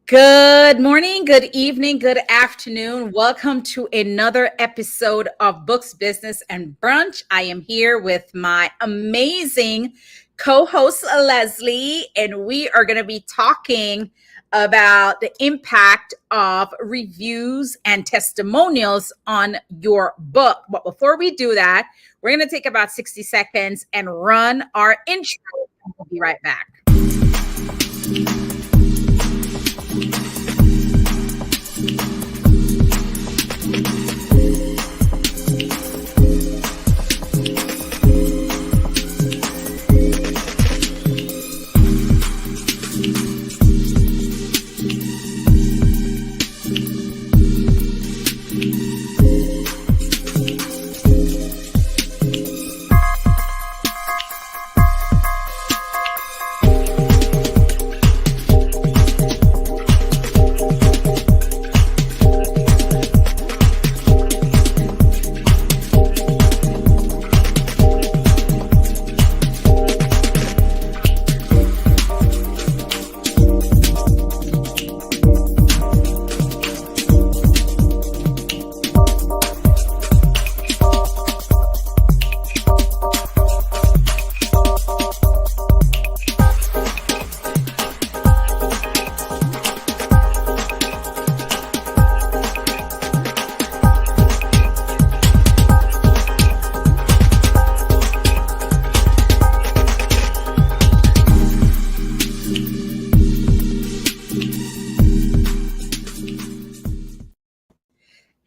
Good morning, good evening, good afternoon. Welcome to another episode of Books, Business, and Brunch. I am here with my amazing co-host Leslie, and we are going to be talking about the impact of reviews and testimonials on your book. But before we do that, we're going to take about 60 seconds and run our intro. We'll be right back.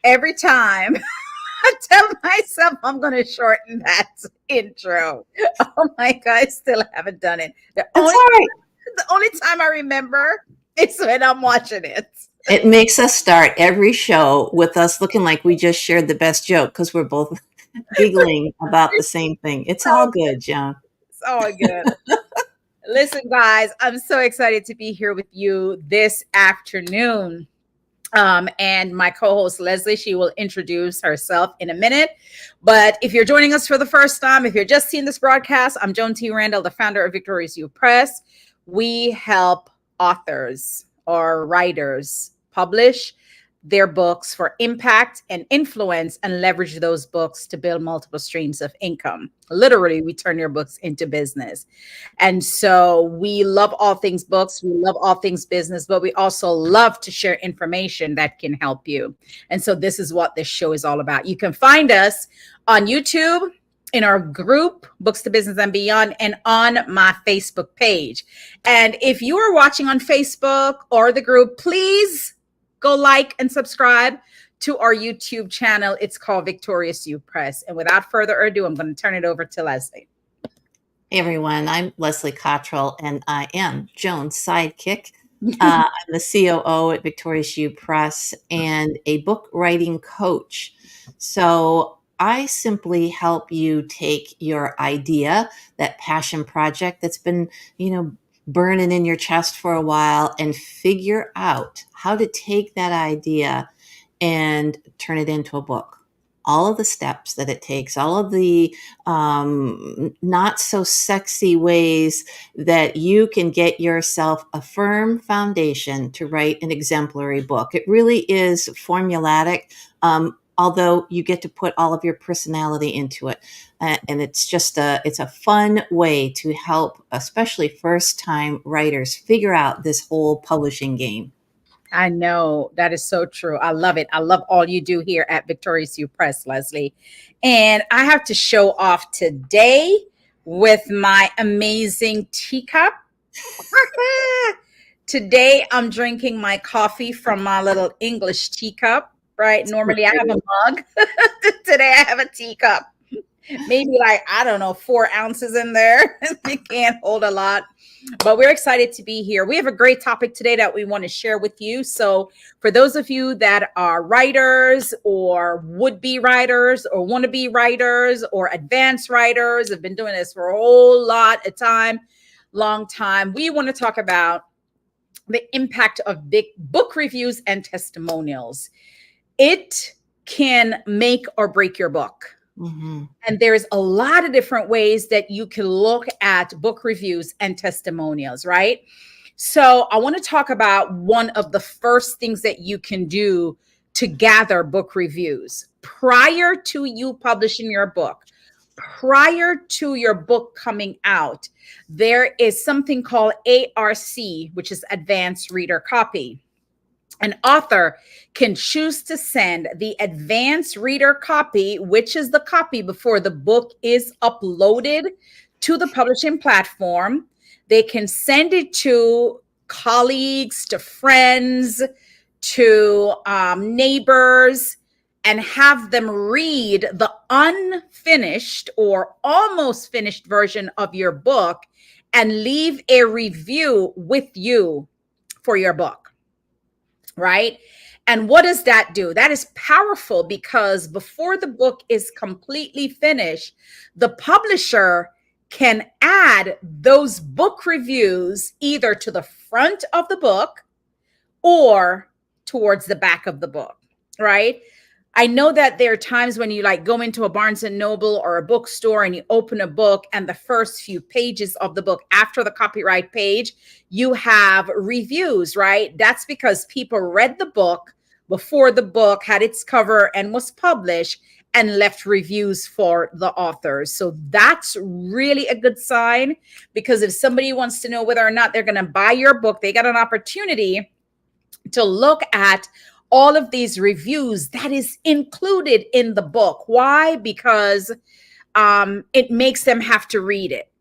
Every time I tell myself I'm going to shorten that intro. Oh my God, I still haven't done it. That's all right. The only time I remember is when I'm watching it. It makes us start every show with us looking like we just shared the best joke because we're both giggling about the same thing. It's all good, John. It's all good. Listen, guys, I'm so excited to be here with you this afternoon. And my co-host Leslie, she will introduce herself in a minute. But if you're joining us for the first time, if you're just seeing this broadcast, I'm Joan T. Randall, the founder of Victorious You Press. We help authors or writers publish their books for impact and influence and leverage those books to build multiple streams of income. Literally, we turn your books into business. And so we love all things books. We love all things business, but we also love to share information that can help you. And so this is what this show is all about. You can find us on YouTube, in our group, Books to Business and Beyond, and on my Facebook page. And if you are watching on Facebook or the group, please go like and subscribe to our YouTube channel. It's called Victorious You Press. And without further ado, I'm going to turn it over to Leslie. Hey, everyone. I'm Leslie Cottrell, and I am Joan's sidekick. I'm the COO at Victorious You Press and a book writing coach. So I simply help you take your idea, that passion project that's been, burning in your chest for a while, and figure out how to take that idea and turn it into a book. All of the steps that it takes, all of the not so sexy ways that you can get yourself a firm foundation to write an exemplary book. It really is formulatic, although you get to put all of your personality into it. And it's a fun way to help, especially first-time writers, figure out this whole publishing game. I know, that is so true. I love it. I love all you do here at Victorious You Press, Leslie. And I have to show off today with my amazing teacup. Today, I'm drinking my coffee from my little English teacup, right? Normally, I have a mug. Today, I have a teacup. Maybe 4 ounces in there. It can't hold a lot. But we're excited to be here. We have a great topic today that we want to share with you. So for those of you that are writers or would-be writers or want-to-be writers or advanced writers, have been doing this for a whole lot of time, long time, we want to talk about the impact of big book reviews and testimonials. It can make or break your book. Mm-hmm. And there's a lot of different ways that you can look at book reviews and testimonials, right? So I want to talk about one of the first things that you can do to gather book reviews prior to you publishing your book. Prior to your book coming out, there is something called ARC, which is Advanced Reader Copy. An author can choose to send the advanced reader copy, which is the copy before the book is uploaded to the publishing platform. They can send it to colleagues, to friends, to neighbors, and have them read the unfinished or almost finished version of your book and leave a review with you for your book. Right? And what does that do? That is powerful because before the book is completely finished, the publisher can add those book reviews either to the front of the book or towards the back of the book, right? I know that there are times when you like go into a Barnes and Noble or a bookstore and you open a book and the first few pages of the book after the copyright page, you have reviews, right? That's because people read the book before the book had its cover and was published and left reviews for the authors. So that's really a good sign, because if somebody wants to know whether or not they're going to buy your book, they got an opportunity to look at all of these reviews that is included in the book. Why? Because it makes them have to read it.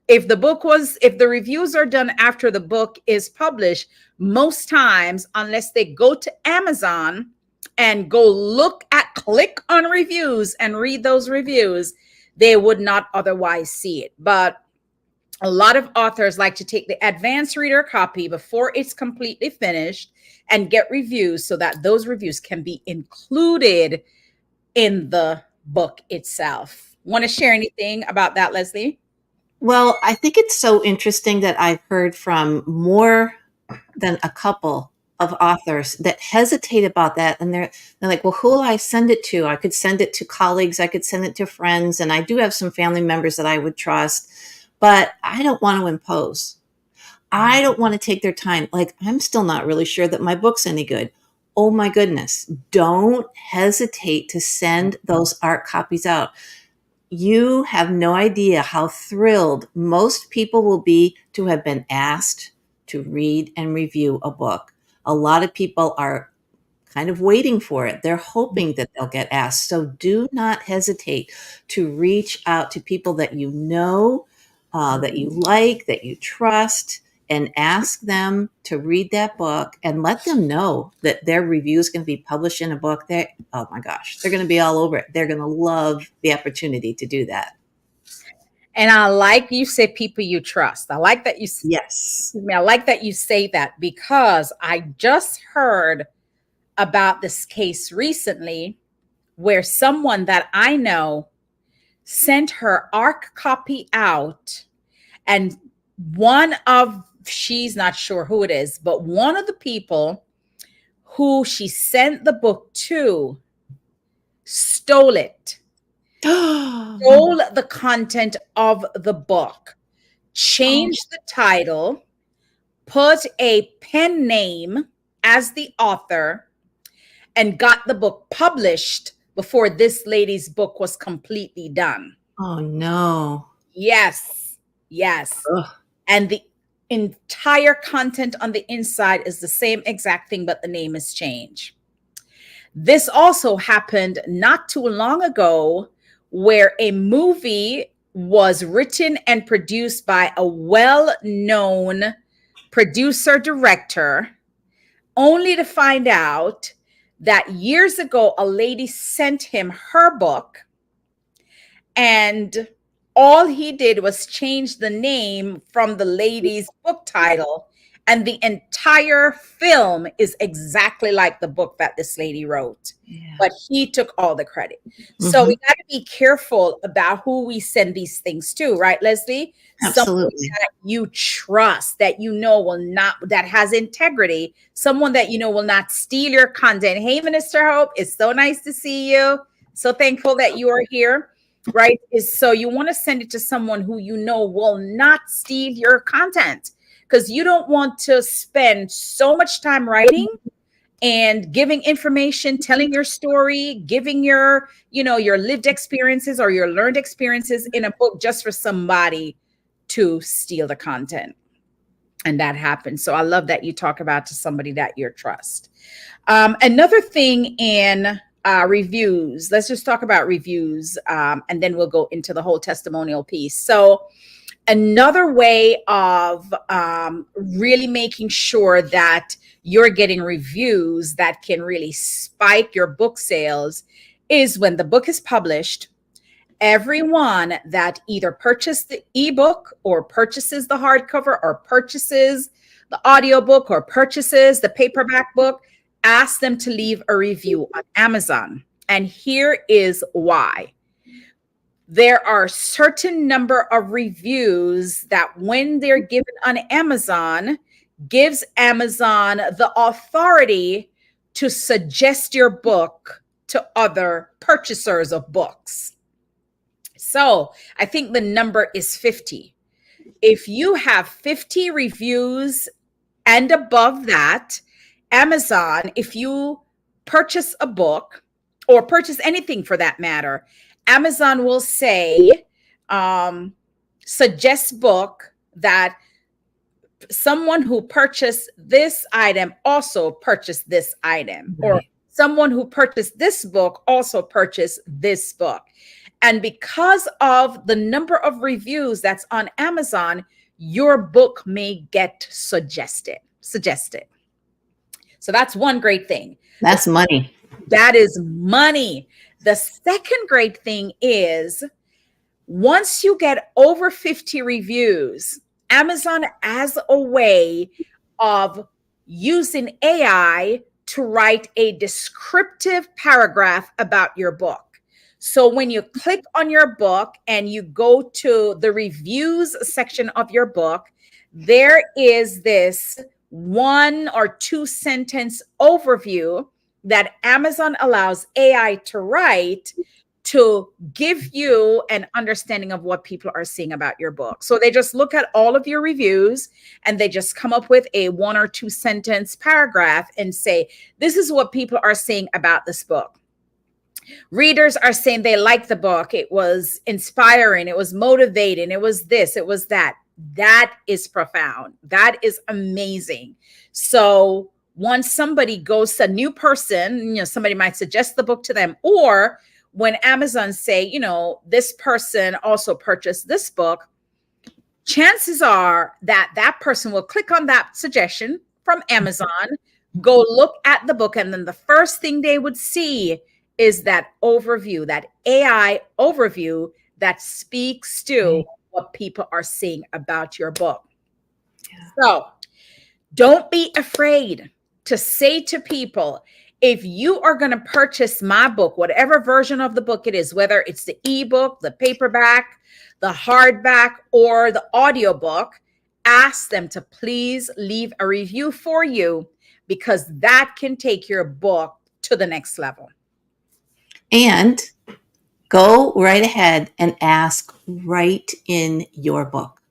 If the reviews are done after the book is published, most times, unless they go to Amazon and click on reviews and read those reviews, they would not otherwise see it. But a lot of authors like to take the advanced reader copy before it's completely finished and get reviews so that those reviews can be included in the book itself. Want to share anything about that, Leslie? Well, I think it's so interesting that I've heard from more than a couple of authors that hesitate about that. And they're like, well, who will I send it to? I could send it to colleagues. I could send it to friends. And I do have some family members that I would trust, but I don't want to impose. I don't want to take their time. Like, I'm still not really sure that my book's any good. Oh my goodness. Don't hesitate to send those art copies out. You have no idea how thrilled most people will be to have been asked to read and review a book. A lot of people are kind of waiting for it. They're hoping that they'll get asked. So do not hesitate to reach out to people that you know, that you like, that you trust, and ask them to read that book and let them know that their review is going to be published in a book. Oh my gosh, they're going to be all over it. They're going to love the opportunity to do that. And I like you say people you trust. I like that you Yes. I like that you say that, because I just heard about this case recently where someone that I know sent her ARC copy out, and she's not sure who it is, but one of the people who she sent the book to stole it. Stole the content of the book, changed the title, put a pen name as the author, and got the book published before this lady's book was completely done. Oh no. Yes. Ugh. And the entire content on the inside is the same exact thing, but the name is changed. This also happened not too long ago, where a movie was written and produced by a well-known producer director, only to find out that years ago a lady sent him her book, and all he did was change the name from the lady's book title, and the entire film is exactly like the book that this lady wrote. Yeah. But he took all the credit. Mm-hmm. So we got to be careful about who we send these things to, right, Leslie? Absolutely. Someone that you trust, that you know that has integrity, someone that you know will not steal your content. Hey, Minister Hope, it's so nice to see you. So thankful that you are here. Right? So you want to send it to someone who you know will not steal your content, because you don't want to spend so much time writing and giving information, telling your story, giving your, your lived experiences or your learned experiences in a book just for somebody to steal the content. And that happens. So I love that you talk about to somebody that you trust. Another thing in reviews, let's just talk about reviews, and then we'll go into the whole testimonial piece. So another way of really making sure that you're getting reviews that can really spike your book sales is when the book is published, everyone that either purchased the ebook or purchases the hardcover or purchases the audiobook or purchases the paperback book, ask them to leave a review on Amazon. And here is why. There are certain number of reviews that when they're given on Amazon, gives Amazon the authority to suggest your book to other purchasers of books. So I think the number is 50. If you have 50 reviews and above that, Amazon, if you purchase a book or purchase anything for that matter, Amazon will say, suggest book that someone who purchased this item also purchased this item, or someone who purchased this book also purchased this book. And because of the number of reviews that's on Amazon, your book may get suggested. So that's one great thing. That's money. That is money. The second great thing is once you get over 50 reviews, Amazon has a way of using AI to write a descriptive paragraph about your book. So when you click on your book and you go to the reviews section of your book, there is this 1 or 2 sentence overview that Amazon allows AI to write to give you an understanding of what people are seeing about your book. So they just look at all of your reviews and they just come up with a 1 or 2 sentence paragraph and say, this is what people are saying about this book. Readers are saying they like the book. It was inspiring. It was motivating. It was this, it was that. That is profound. That is amazing. So once somebody goes to a new person, somebody might suggest the book to them, or when Amazon say, this person also purchased this book, chances are that that person will click on that suggestion from Amazon, go look at the book, and then the first thing they would see is that overview, that AI overview that speaks to what people are saying about your book. Yeah. So don't be afraid to say to people, if you are going to purchase my book, whatever version of the book it is, whether it's the ebook, the paperback, the hardback, or the audiobook, ask them to please leave a review for you, because that can take your book to the next level. And go right ahead and ask right in your book.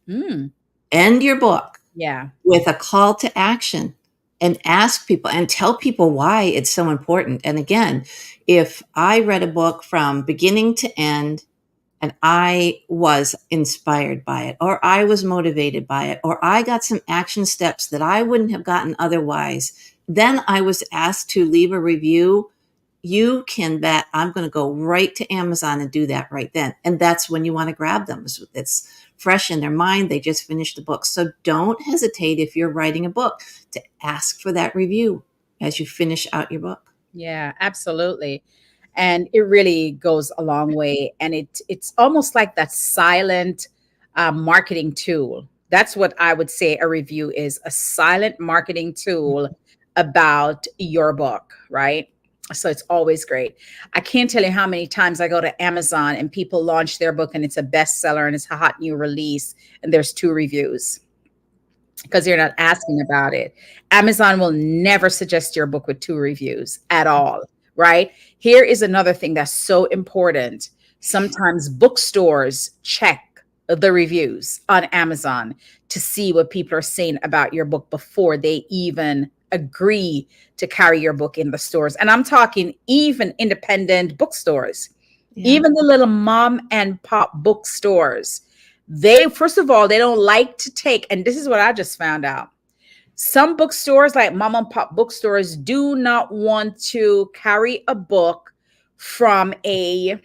End your book with a call to action and ask people and tell people why it's so important. And again, if I read a book from beginning to end and I was inspired by it, or I was motivated by it, or I got some action steps that I wouldn't have gotten otherwise, then I was asked to leave a review, you can bet I'm going to go right to Amazon and do that right then. And that's when you want to grab them. It's fresh in their mind. They just finished the book. So don't hesitate if you're writing a book to ask for that review as you finish out your book. Yeah, absolutely. And it really goes a long way. And it's almost like that silent marketing tool. That's what I would say a review is, a silent marketing tool about your book, right? So it's always great. I can't tell you how many times I go to Amazon and people launch their book and it's a bestseller and it's a hot new release and there's 2 reviews because you're not asking about it. Amazon will never suggest your book with 2 reviews at all, right? Here is another thing that's so important. Sometimes bookstores check the reviews on Amazon to see what people are saying about your book before they even agree to carry your book in the stores. And I'm talking even independent bookstores, even the little mom and pop bookstores. They, first of all, they don't like to take, and this is what I just found out. Some bookstores, like mom and pop bookstores, do not want to carry a book from a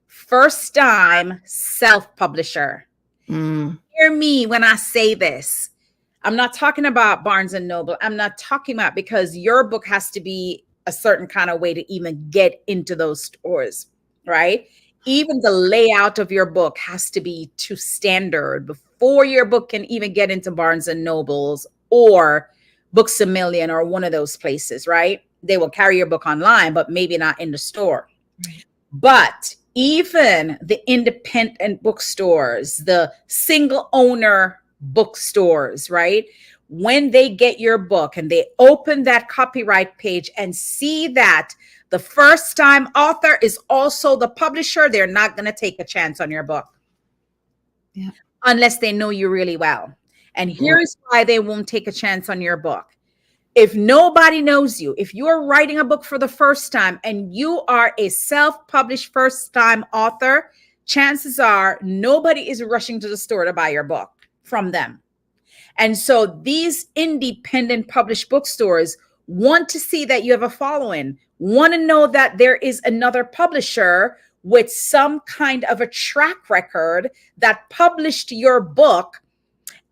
first time self-publisher. Hear me when I say this. I'm not talking about Barnes and Noble. I'm not talking about, because your book has to be a certain kind of way to even get into those stores, right? Even the layout of your book has to be to standard before your book can even get into Barnes and Nobles or Books A Million or one of those places, right? They will carry your book online, but maybe not in the store. Right. But even the independent bookstores, the single owner bookstores, right? When they get your book and they open that copyright page and see that the first time author is also the publisher, they're not going to take a chance on your book. Yeah. Unless they know you really well. And here's why they won't take a chance on your book. If nobody knows you, if you're writing a book for the first time and you are a self-published first-time author, chances are nobody is rushing to the store to buy your book from them. And so these independent published bookstores want to see that you have a following, want to know that there is another publisher with some kind of a track record that published your book.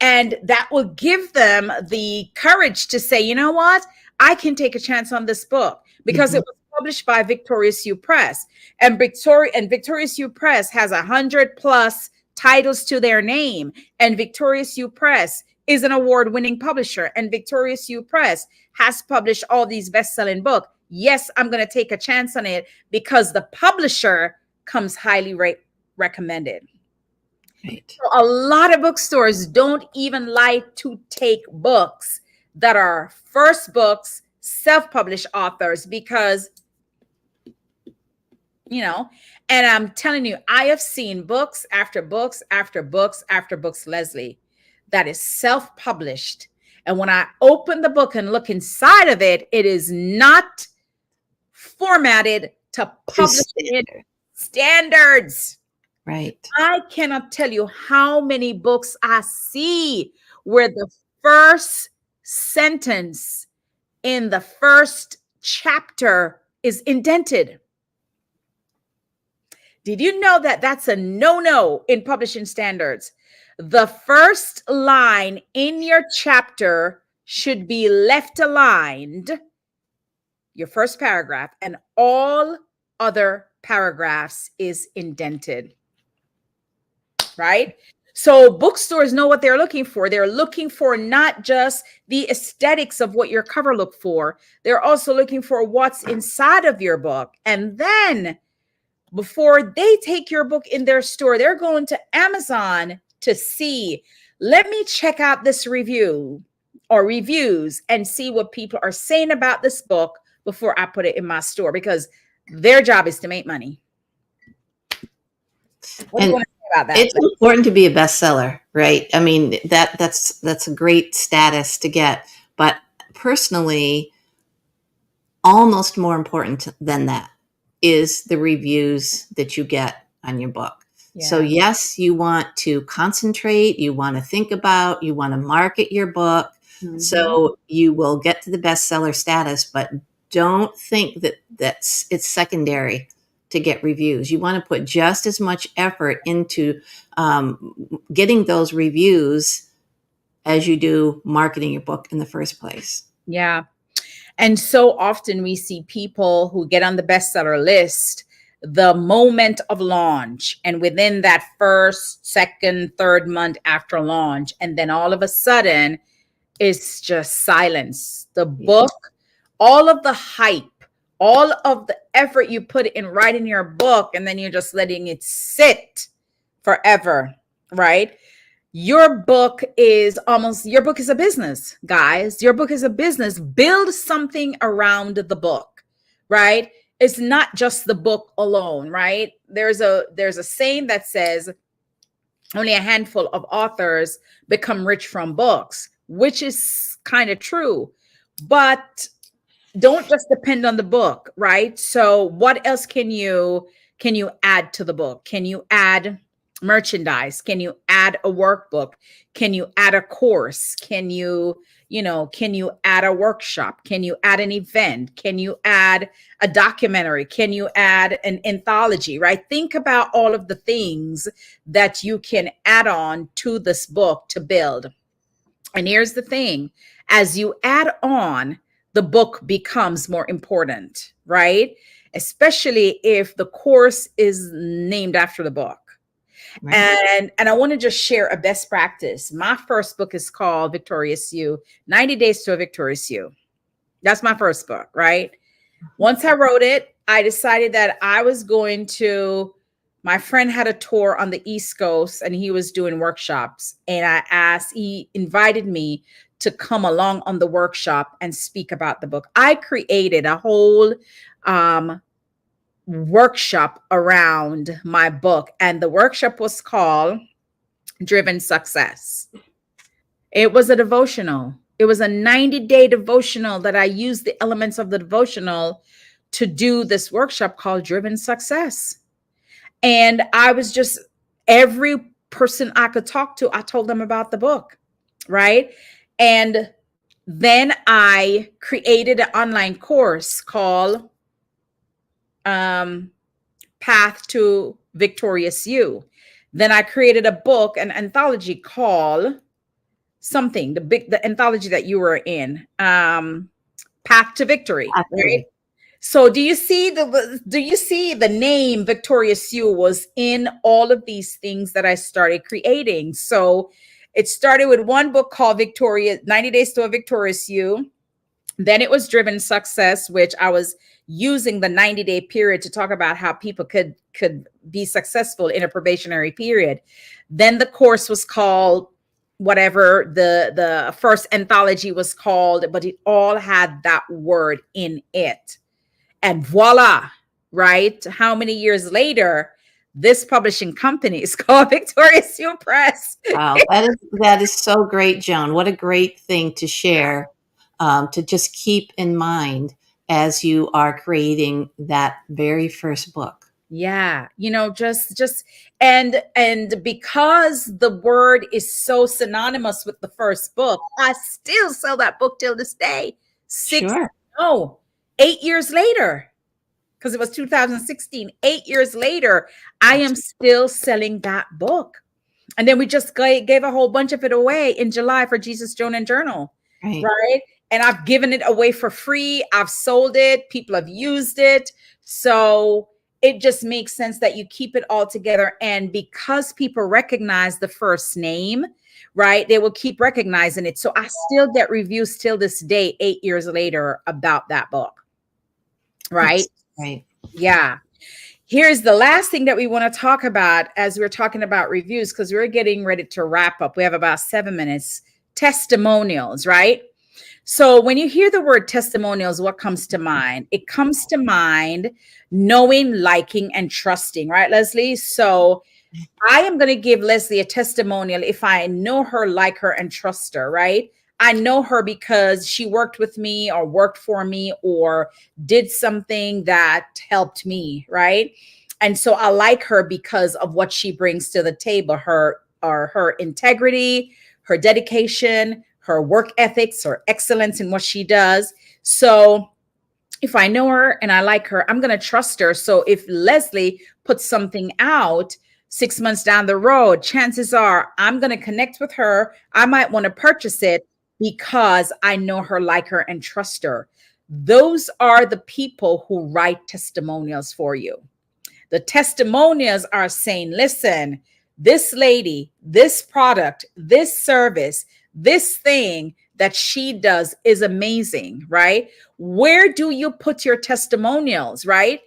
And that will give them the courage to say, you know what? I can take a chance on this book because it was published by Victorious You Press. And Victorious You Press has 100+ titles to their name. And Victorious You Press is an award-winning publisher. And Victorious You Press has published all these best-selling books. Yes, I'm going to take a chance on it because the publisher comes highly recommended. Right. So a lot of bookstores don't even like to take books that are first books, self-published authors, because, you know, and I'm telling you, I have seen books after books after books after books, Leslie, that is self-published. And when I open the book and look inside of it, it is not formatted to publish standards. Right. I cannot tell you how many books I see where the first sentence in the first chapter is indented. Did you know that that's a no-no in publishing standards? The first line in your chapter should be left aligned, your first paragraph, and all other paragraphs is indented. Right? So bookstores know what they're looking for. They're looking for not just the aesthetics of what your cover look for. They're also looking for what's inside of your book. And then before they take your book in their store, they're going to Amazon to see, let me check out this review or reviews and see what people are saying about this book before I put it in my store, because their job is to make money. What do you want to say about that? It's important to be a bestseller, right? I mean, that's a great status to get. But personally, almost more important than that is the reviews that you get on your book. Yeah. So yes, you want to concentrate, you want to think about, you want to market your book. So you will get to the bestseller status, but don't think that it's secondary to get reviews. You want to put just as much effort into getting those reviews as you do marketing your book in the first place. Yeah. And so often we see people who get on the bestseller list the moment of launch, and within that first, second, third month after launch, and then all of a sudden it's just silence. The book, all of the hype, all of the effort you put in writing your book, and then you're just letting it sit forever, right? Your book is a business, guys. Your book is a business. Build something around the book, right? It's not just the book alone, right? There's a saying that says, only a handful of authors become rich from books, which is kind of true. But don't just depend on the book, right? So what else can you add to the book? Can you add merchandise? Can you add a workbook? Can you add a course? Can you add a workshop? Can you add an event? Can you add a documentary? Can you add an anthology, right? Think about all of the things that you can add on to this book to build. And here's the thing, as you add on, the book becomes more important, right? Especially if the course is named after the book. Right. And I want to just share a best practice. My first book is called Victorious You, 90 Days to a Victorious You. That's my first book, right? Once I wrote it, I decided that I was going to. My friend had a tour on the East Coast and he was doing workshops. And he invited me to come along on the workshop and speak about the book. I created a whole workshop around my book, and the workshop was called Driven Success. It was a devotional. It was a 90-day devotional that I used the elements of the devotional to do this workshop called Driven Success. And I was just, every person I could talk to, I told them about the book, right? And then I created an online course called Path to Victorious You. Then I created a book, an anthology called something, the anthology that you were in, Path to Victory, right? So do you see the name Victorious You was in all of these things that I started creating? So it started with one book called 90 Days to a Victorious You. Then it was Driven Success, which I was using the 90-day period to talk about how people could be successful in a probationary period. Then the course was called whatever the first anthology was called, but it all had that word in it. And voila, right? How many years later, this publishing company is called Victorious You Press. Wow, that is so great, Joan. What a great thing to share, to just keep in mind as you are creating that very first book. Yeah, just and because the word is so synonymous with the first book, I still sell that book till this day. Sure. 8 years later, because it was 2016. 8 years later, I am still selling that book. And then we just gave a whole bunch of it away in July for Jesus, Joan, and Journal, right? And I've given it away for free. I've sold it. People have used it. So it just makes sense that you keep it all together. And because people recognize the first name, right, they will keep recognizing it. So I still get reviews till this day, 8 years later, about that book. Right? Right. Yeah. Here's the last thing that we want to talk about as we're talking about reviews, because we're getting ready to wrap up. We have about 7 minutes. Testimonials, right? So when you hear the word testimonials, what comes to mind? It comes to mind knowing, liking, and trusting, right, Leslie? So I am going to give Leslie a testimonial if I know her, like her, and trust her, right? I know her because she worked with me or worked for me or did something that helped me, right? And so I like her because of what she brings to the table, her integrity, her dedication, her work ethics, her excellence in what she does. So if I know her and I like her, I'm going to trust her. So if Leslie puts something out 6 months down the road, chances are I'm going to connect with her. I might want to purchase it because I know her, like her, and trust her. Those are the people who write testimonials for you. The testimonials are saying, listen, this lady, this product, this service, this thing that she does is amazing, right? Where do you put your testimonials, right?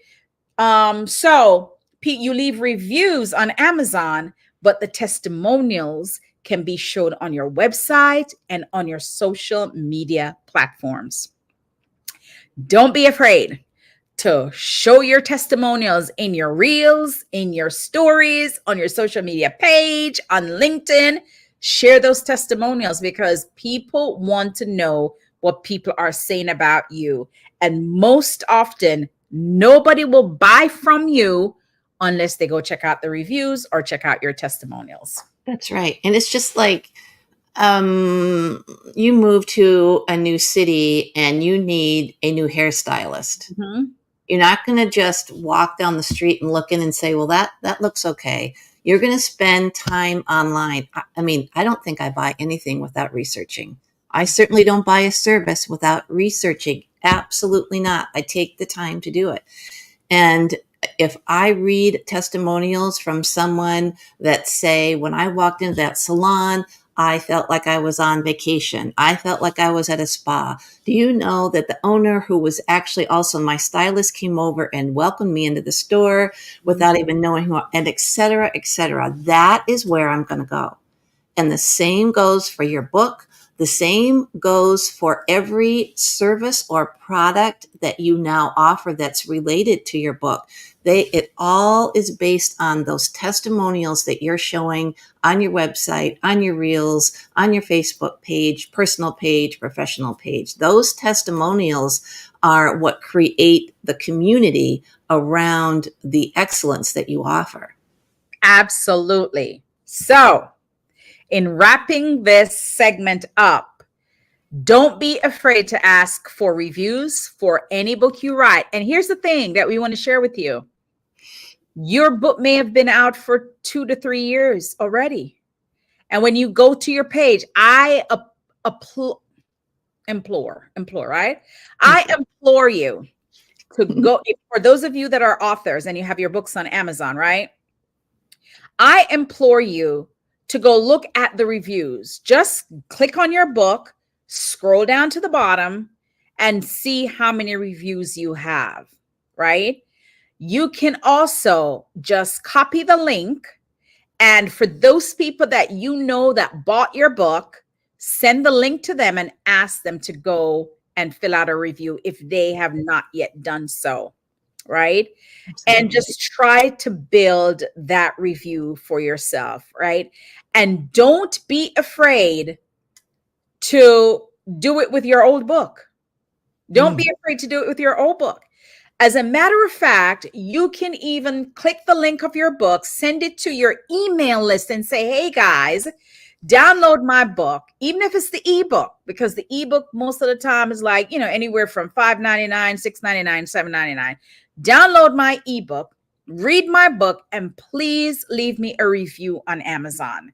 So Pete, you leave reviews on Amazon, but the testimonials can be showed on your website and on your social media platforms. Don't be afraid. to show your testimonials in your reels, in your stories, on your social media page, on LinkedIn. Share those testimonials because people want to know what people are saying about you. And most often, nobody will buy from you unless they go check out the reviews or check out your testimonials. That's right. And it's just like you move to a new city and you need a new hairstylist. Mhm. You're not going to just walk down the street and look in and say, well, that looks okay. You're going to spend time online. I mean, I don't think I buy anything without researching. I certainly don't buy a service without researching. Absolutely not. I take the time to do it. And if I read testimonials from someone that say, when I walked into that salon, I felt like I was on vacation. I felt like I was at a spa. Do you know that the owner, who was actually also my stylist, came over and welcomed me into the store without even knowing who, and et cetera, et cetera. That is where I'm going to go. And the same goes for your book. The same goes for every service or product that you now offer that's related to your book. It all is based on those testimonials that you're showing on your website, on your reels, on your Facebook page, personal page, professional page. Those testimonials are what create the community around the excellence that you offer. Absolutely. So, in wrapping this segment up, don't be afraid to ask for reviews for any book you write. And here's the thing that we want to share with you. Your book may have been out for 2 to 3 years already. And when you go to your page, I implore, right? I implore you to go, for those of you that are authors and you have your books on Amazon, right? I implore you to go look at the reviews. Just click on your book, scroll down to the bottom, and see how many reviews you have, right? You can also just copy the link. And for those people that you know that bought your book, send the link to them and ask them to go and fill out a review if they have not yet done so, right? Absolutely. And just try to build that review for yourself, right? And don't be afraid to do it with your old book. Don't be afraid to do it with your old book. As a matter of fact, you can even click the link of your book, send it to your email list and say, hey guys, download my book, even if it's the ebook, because the ebook most of the time is like, anywhere from $5.99, $6.99, $7.99. Download my ebook, read my book, and please leave me a review on Amazon.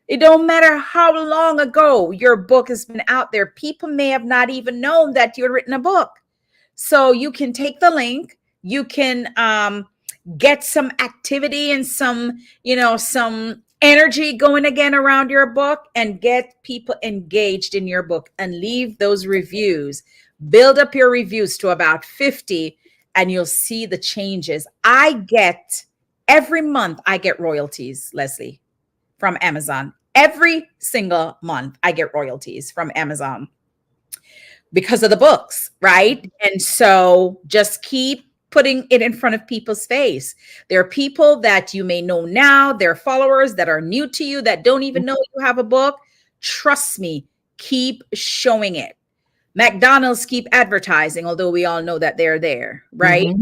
It don't matter how long ago your book has been out there. People may have not even known that you'd written a book. So you can take the link, you can get some activity and some energy going again around your book and get people engaged in your book and leave those reviews. Build up your reviews to about 50 and you'll see the changes. Every month I get royalties, Leslie, from Amazon. Every single month I get royalties from Amazon because of the books, right? And so just keep putting it in front of people's face. There are people that you may know now, there are followers that are new to you that don't even know you have a book. Trust me, keep showing it. McDonald's keep advertising, although we all know that they're there, right?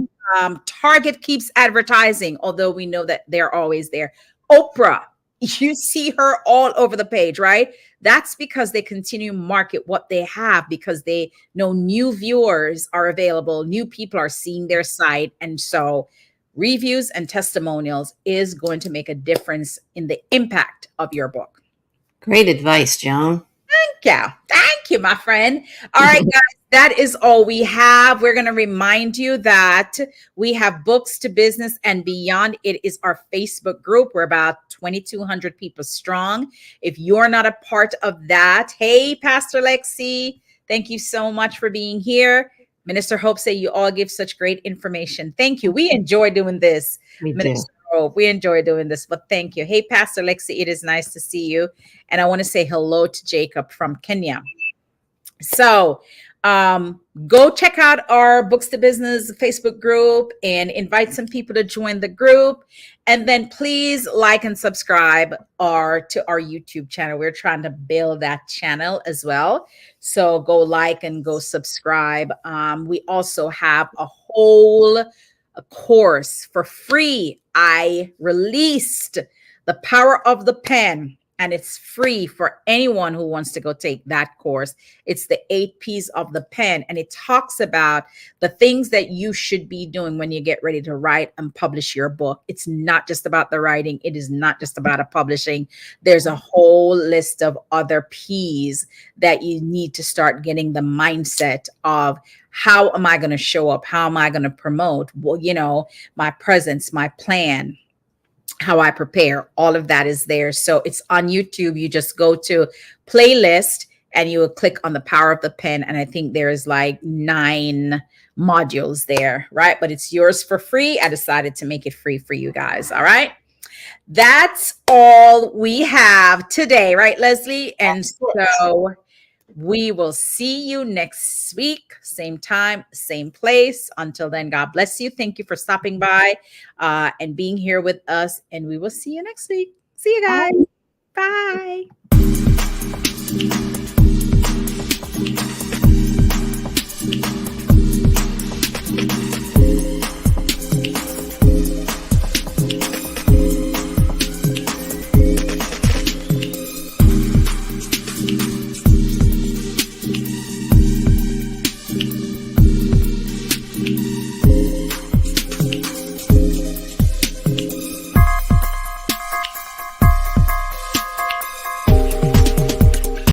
Target keeps advertising, although we know that they're always there. Oprah, you see her all over the page, right? That's because they continue to market what they have because they know new viewers are available, new people are seeing their site. And so reviews and testimonials is going to make a difference in the impact of your book. Great advice, Joan. Thank you, my friend. All right, guys, that is all we have. We're going to remind you that we have Books to Business and Beyond. It is our Facebook group. We're about 2,200 people strong. If you're not a part of that, hey, Pastor Lexi, thank you so much for being here. Minister Hope say you all give such great information. Thank you. We enjoy doing this. Minister Hope, we enjoy doing this, but thank you. Hey, Pastor Lexi, it is nice to see you. And I want to say hello to Jacob from Kenya. So Go check out our Books to Business Facebook group and invite some people to join the group. And then please like and subscribe to our YouTube channel. We're trying to build that channel as well. So go like and go subscribe. We also have a course for free. I released The Power of the Pen, and it's free for anyone who wants to go take that course. It's the 8 P's of the pen, and it talks about the things that you should be doing when you get ready to write and publish your book. It's not just about the writing. It is not just about a publishing. There's a whole list of other P's that you need to start getting the mindset of, how am I going to show up? How am I going to promote? Well, my presence, my plan, how I prepare, all of that is there. So it's on YouTube. You just go to playlist and you will click on The Power of the Pen. And I think there's like 9 modules there, right? But it's yours for free. I decided to make it free for you guys. All right. That's all we have today, right, Leslie? And so we will see you next week, same time, same place. Until then, God bless you. Thank you for stopping by and being here with us. And we will see you next week. See you guys. Bye.